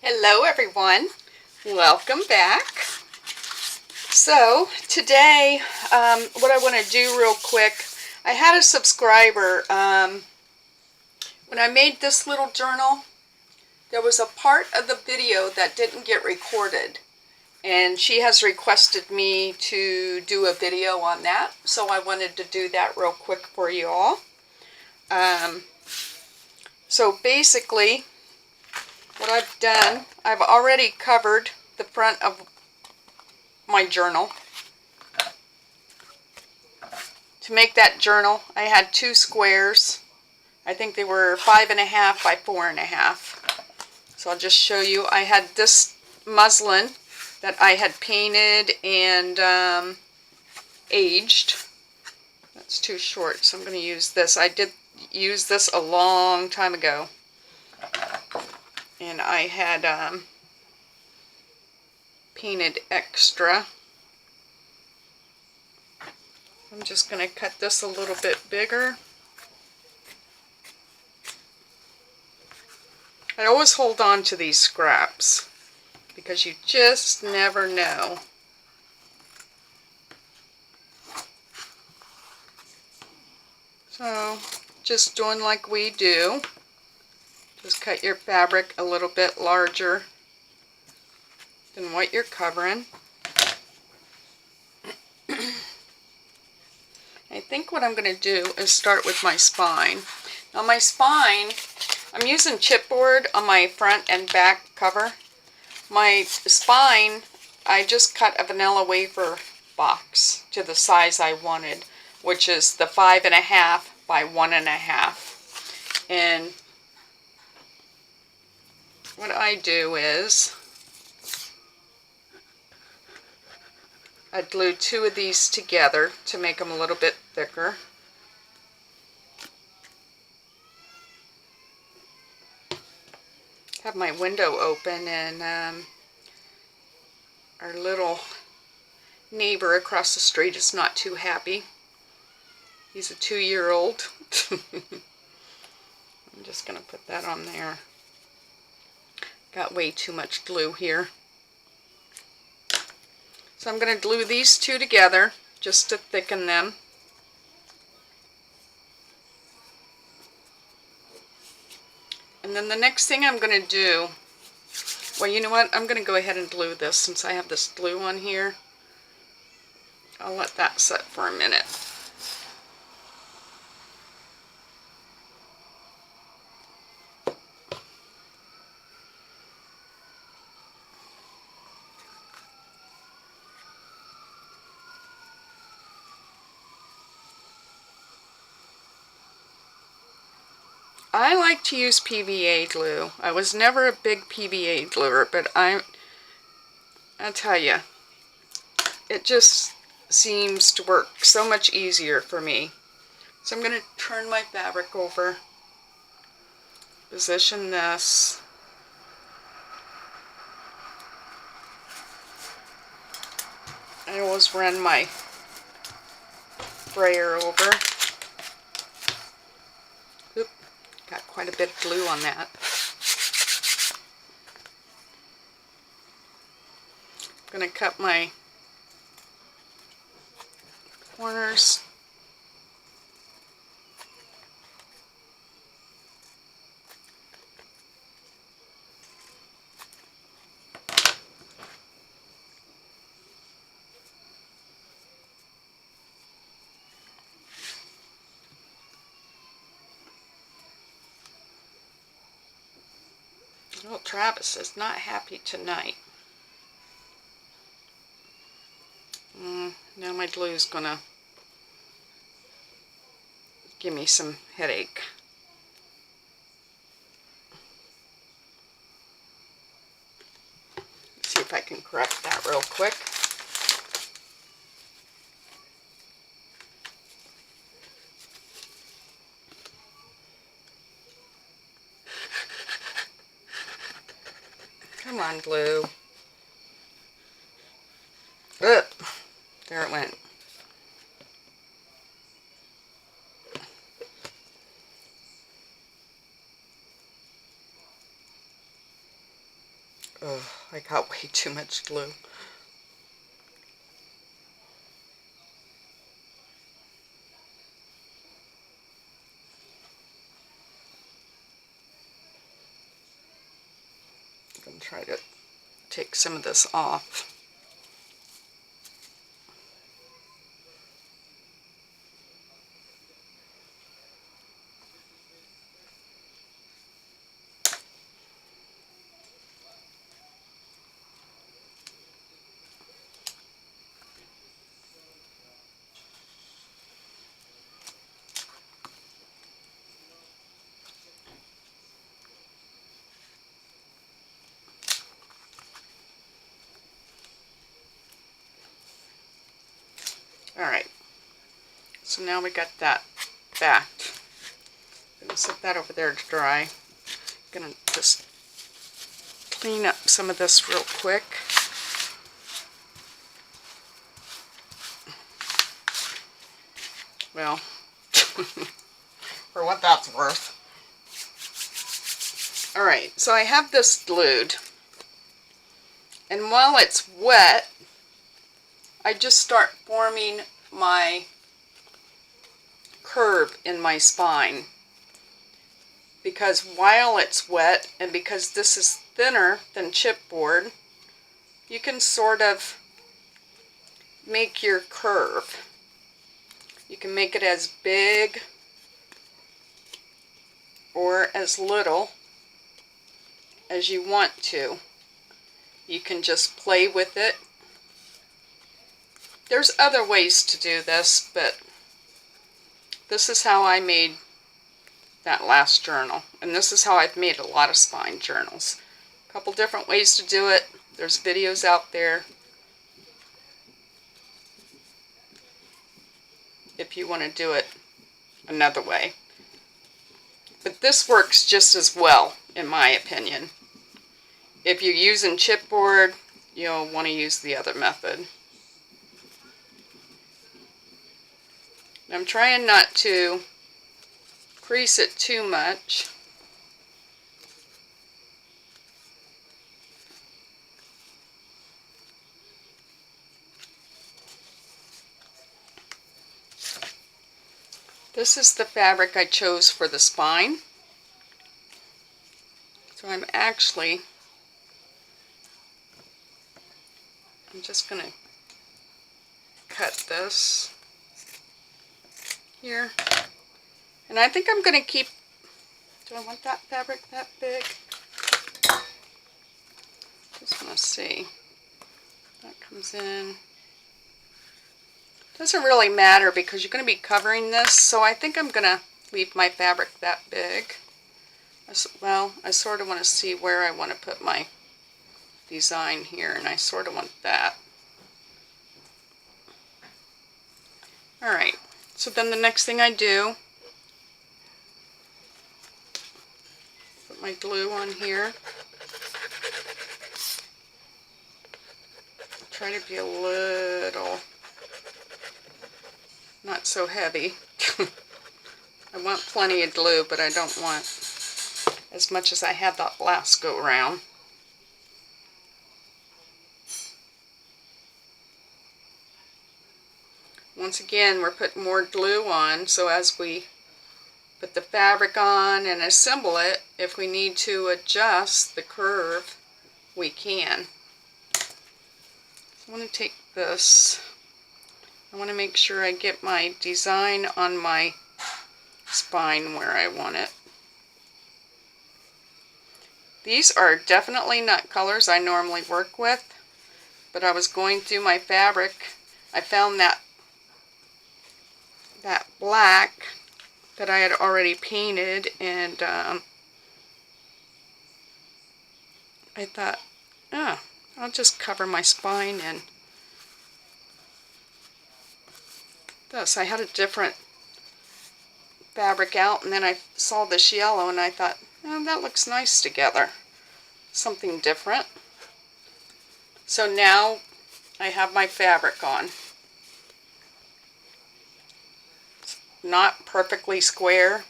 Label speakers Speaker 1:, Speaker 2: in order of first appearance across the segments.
Speaker 1: Hello everyone, welcome back. So today what I want to do real quick, I had a subscriber, when I made this little journal, there was a part of the video that didn't get recorded, and she has requested me to do a video on that, so I wanted to do that real quick for you all. So basically what I've done, I've already covered the front of my journal. To make that journal, I had two squares. I think they were 5.5 by 4.5. So I'll just show you. I had this muslin that I had painted and aged. That's too short, so I'm going to use this. I did use this a long time ago. And I had painted extra. I'm just going to cut this a little bit bigger. I always hold on to these scraps because you just never know. So, just doing like we do. Just cut your fabric a little bit larger than what you're covering. I think what I'm going to do is start with my spine. Now my spine, I'm using chipboard on my front and back cover. My spine, I just cut a vanilla wafer box to the size I wanted, which is the 5.5 by 1.5. And what I do is I glue two of these together to make them a little bit thicker. Have my window open, and our little neighbor across the street is not too happy. He's a 2-year-old. I'm just going to put that on there. Got way too much glue here. So I'm going to glue these two together just to thicken them. And then the next thing I'm going to do, well, you know what? I'm going to go ahead and glue this since I have this glue on here. I'll let that set for a minute. I like to use PVA glue. I was never a big PVA gluer, but I'll tell you, it just seems to work so much easier for me. So I'm going to turn my fabric over, position this. I always run my brayer over. Oop, got quite a bit of glue on that. I'm going to cut my corners. Well, Travis is not happy tonight. Now my glue's gonna give me some headache. Let's see if I can correct that real quick. Come on, glue. Ugh, there it went. Oh, I got way too much glue. I'm going to try to take some of this off. Alright, so now we got that backed. I'm going to set that over there to dry. I'm going to just clean up some of this real quick. Well, for what that's worth. Alright, so I have this glued. And while it's wet, I just start forming my curve in my spine. Because while it's wet, and because this is thinner than chipboard, you can sort of make your curve. You can make it as big or as little as you want to. You can just play with it. There's other ways to do this, but this is how I made that last journal. And this is how I've made a lot of spine journals. A couple different ways to do it. There's videos out there if you want to do it another way. But this works just as well, in my opinion. If you're using chipboard, you'll want to use the other method. I'm trying not to crease it too much. This is the fabric I chose for the spine. So I'm just going to cut this here. And I think I'm going to keep, do I want that fabric that big? Just want to see. That comes in. Doesn't really matter because you're going to be covering this, so I think I'm going to leave my fabric that big. Well, I sort of want to see where I want to put my design here, and I sort of want that. Alright, so then the next thing I do, put my glue on here. Try to be a little, not so heavy. I want plenty of glue, but I don't want as much as I had that last go around. Once again, we're putting more glue on, so as we put the fabric on and assemble it, if we need to adjust the curve, we can. I want to take this. I want to make sure I get my design on my spine where I want it. These are definitely not colors I normally work with, but I was going through my fabric. I found that black that I had already painted, and I thought, oh, I'll just cover my spine in this. I had a different fabric out, and then I saw this yellow, and I thought, oh, that looks nice together. Something different. So now I have my fabric on. It's not perfectly square,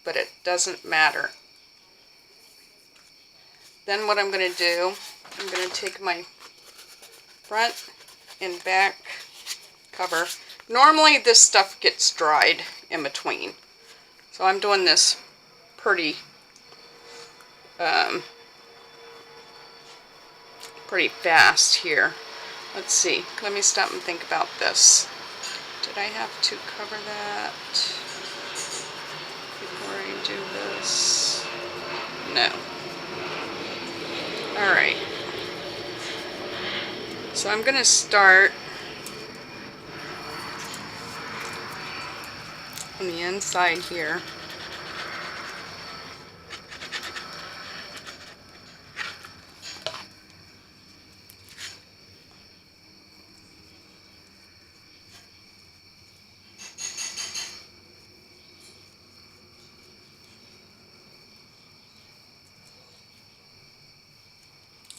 Speaker 1: but it doesn't matter. Then what I'm going to do I'm going to take my front and back cover. Normally this stuff gets dried in between, so I'm doing this pretty pretty fast here. Let's see, let me stop and think about this. Did I have to cover that before I do this? No. Alright, so I'm going to start on the inside here.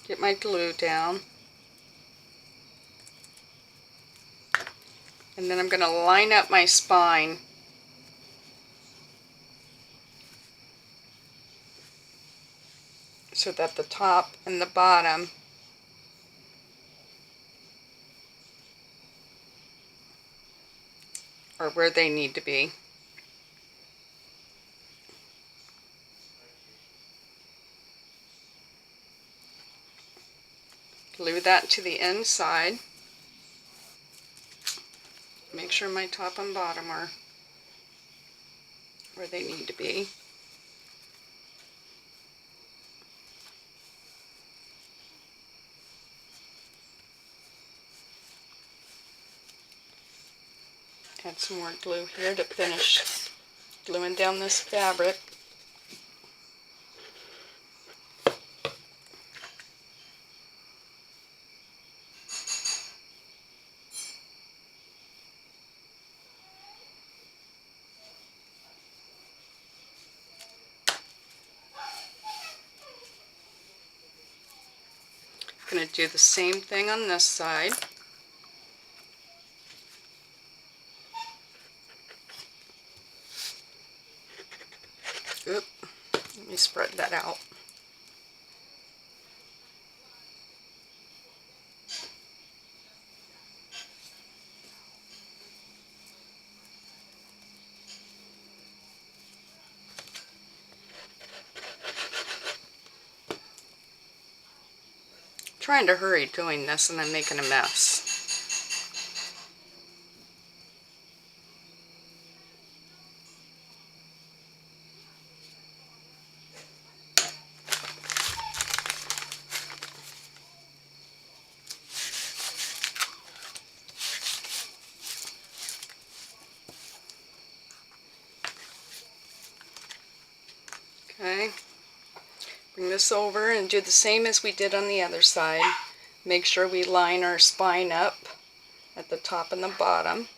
Speaker 1: Get my glue down. And then I'm going to line up my spine so that the top and the bottom are where they need to be. Glue that to the inside. Make sure my top and bottom are where they need to be. Add some more glue here to finish gluing down this fabric. I'm going to do the same thing on this side. Oop, let me spread that out. Trying to hurry doing this and I'm making a mess. Okay, bring this over and do the same as we did on the other side. Make sure we line our spine up at the top and the bottom.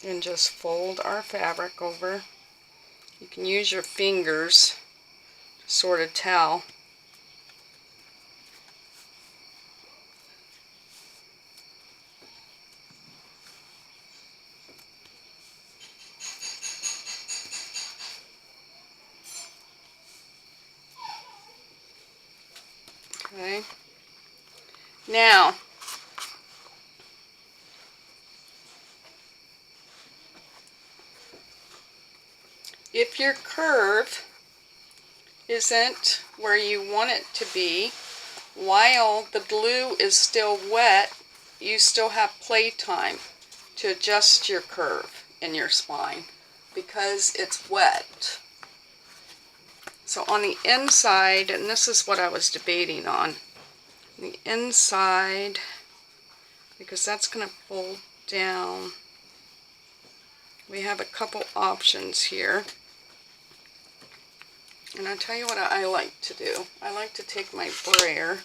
Speaker 1: And just fold our fabric over. You can use your fingers to sort of tell. Okay. Now, if your curve isn't where you want it to be, while the glue is still wet, you still have play time to adjust your curve in your spine because it's wet. So on the inside, and this is what I was debating on, the inside, because that's going to fold down, we have a couple options here. And I'll tell you what I like to do. I like to take my brayer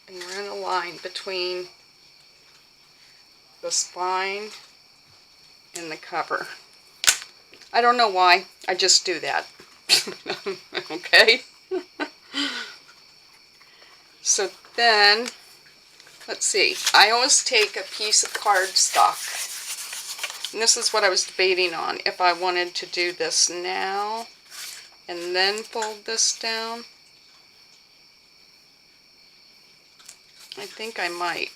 Speaker 1: and run a line between the spine and the cover. I don't know why, I just do that. Okay? So then, let's see, I always take a piece of cardstock And this is what I was debating on, if I wanted to do this now and then fold this down. I think I might.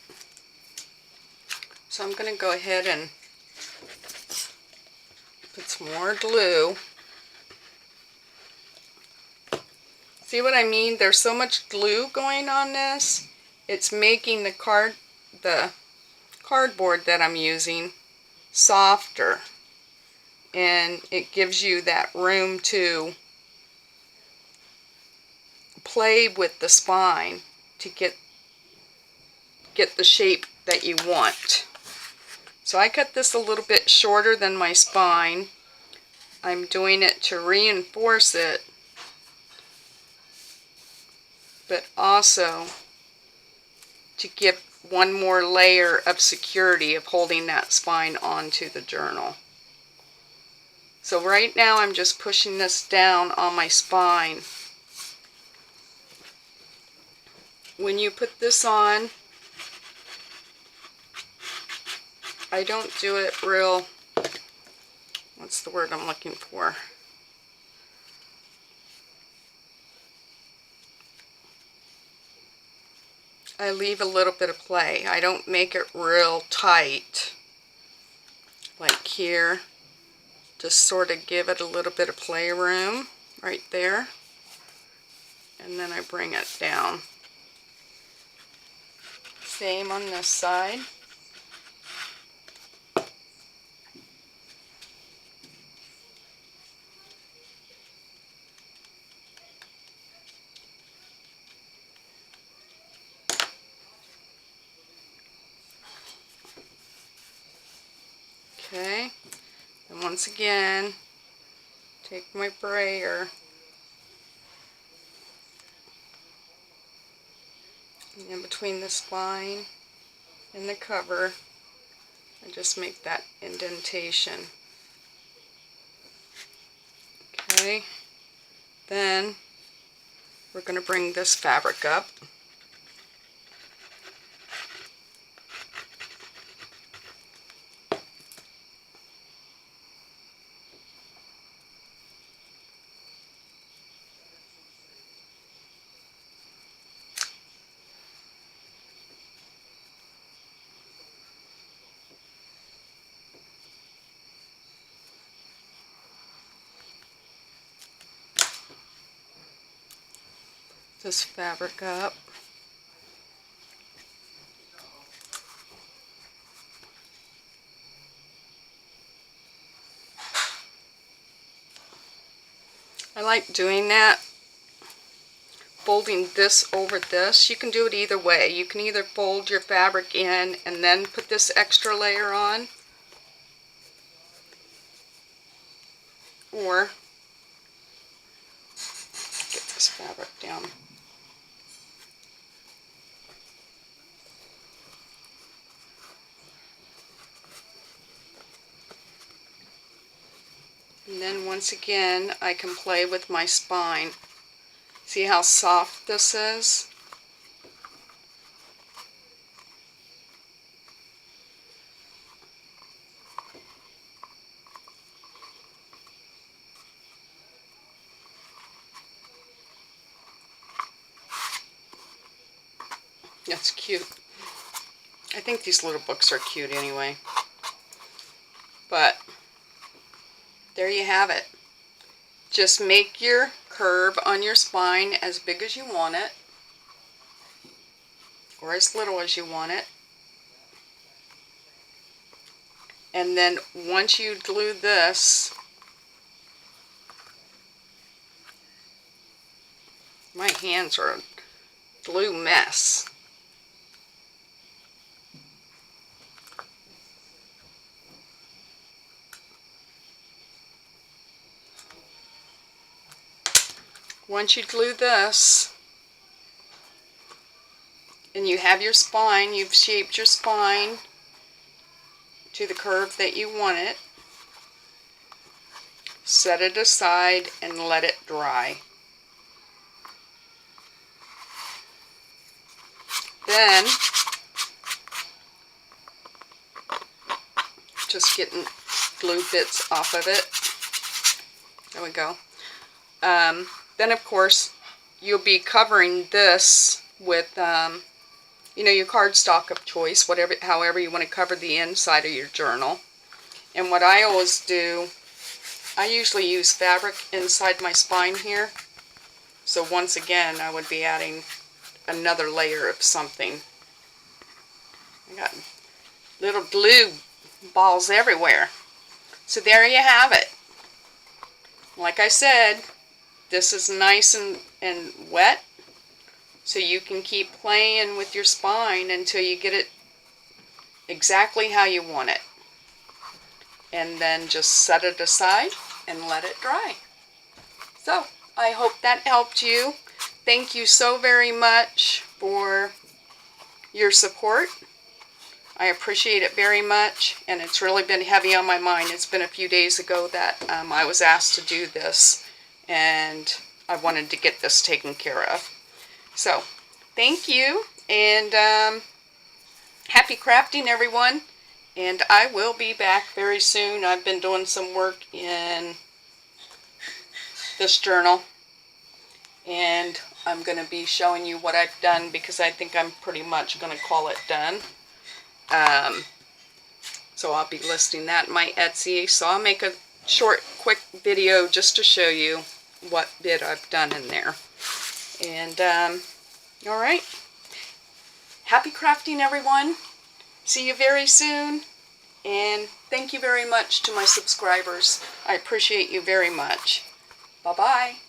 Speaker 1: So I'm going to go ahead and put some more glue. See what I mean? There's so much glue going on this. It's making the cardboard that I'm using softer. And it gives you that room to play with the spine to get the shape that you want. So I cut this a little bit shorter than my spine. I'm doing it to reinforce it, but also to give one more layer of security of holding that spine onto the journal. So right now I'm just pushing this down on my spine. When you put this on, I don't do it real, what's the word I'm looking for? I leave a little bit of play. I don't make it real tight, like here. Just sort of give it a little bit of playroom right there. And then I bring it down. Same on this side. Okay, and once again, take my brayer and in between the spine and the cover, I just make that indentation. Okay, then we're going to bring this fabric up. This fabric up. I like doing that, folding this over this. You can do it either way. You can either fold your fabric in and then put this extra layer on, or get this fabric down. And then once again, I can play with my spine. See how soft this is? That's cute. I think these little books are cute anyway. But there you have it. Just make your curve on your spine as big as you want it, or as little as you want it. And then once you glue this, my hands are a glue mess. Once you glue this, and you have your spine, you've shaped your spine to the curve that you want it, set it aside and let it dry. Then, just getting glue bits off of it. There we go. Then of course you'll be covering this with you know, your cardstock of choice, however you want to cover the inside of your journal. And what I always do, I usually use fabric inside my spine here. So once again, I would be adding another layer of something. I got little glue balls everywhere. So there you have it. Like I said, this is nice and wet, so you can keep playing with your spine until you get it exactly how you want it. And then just set it aside and let it dry. So, I hope that helped you. Thank you so very much for your support. I appreciate it very much, and it's really been heavy on my mind. It's been a few days ago that I was asked to do this, and I wanted to get this taken care of. So, thank you, and happy crafting, everyone. And I will be back very soon. I've been doing some work in this journal, and I'm going to be showing you what I've done, because I think I'm pretty much going to call it done. So I'll be listing that in my Etsy. So I'll make a short, quick video just to show you what bit I've done in there. And, alright. Happy crafting, everyone. See you very soon. And thank you very much to my subscribers. I appreciate you very much. Bye-bye.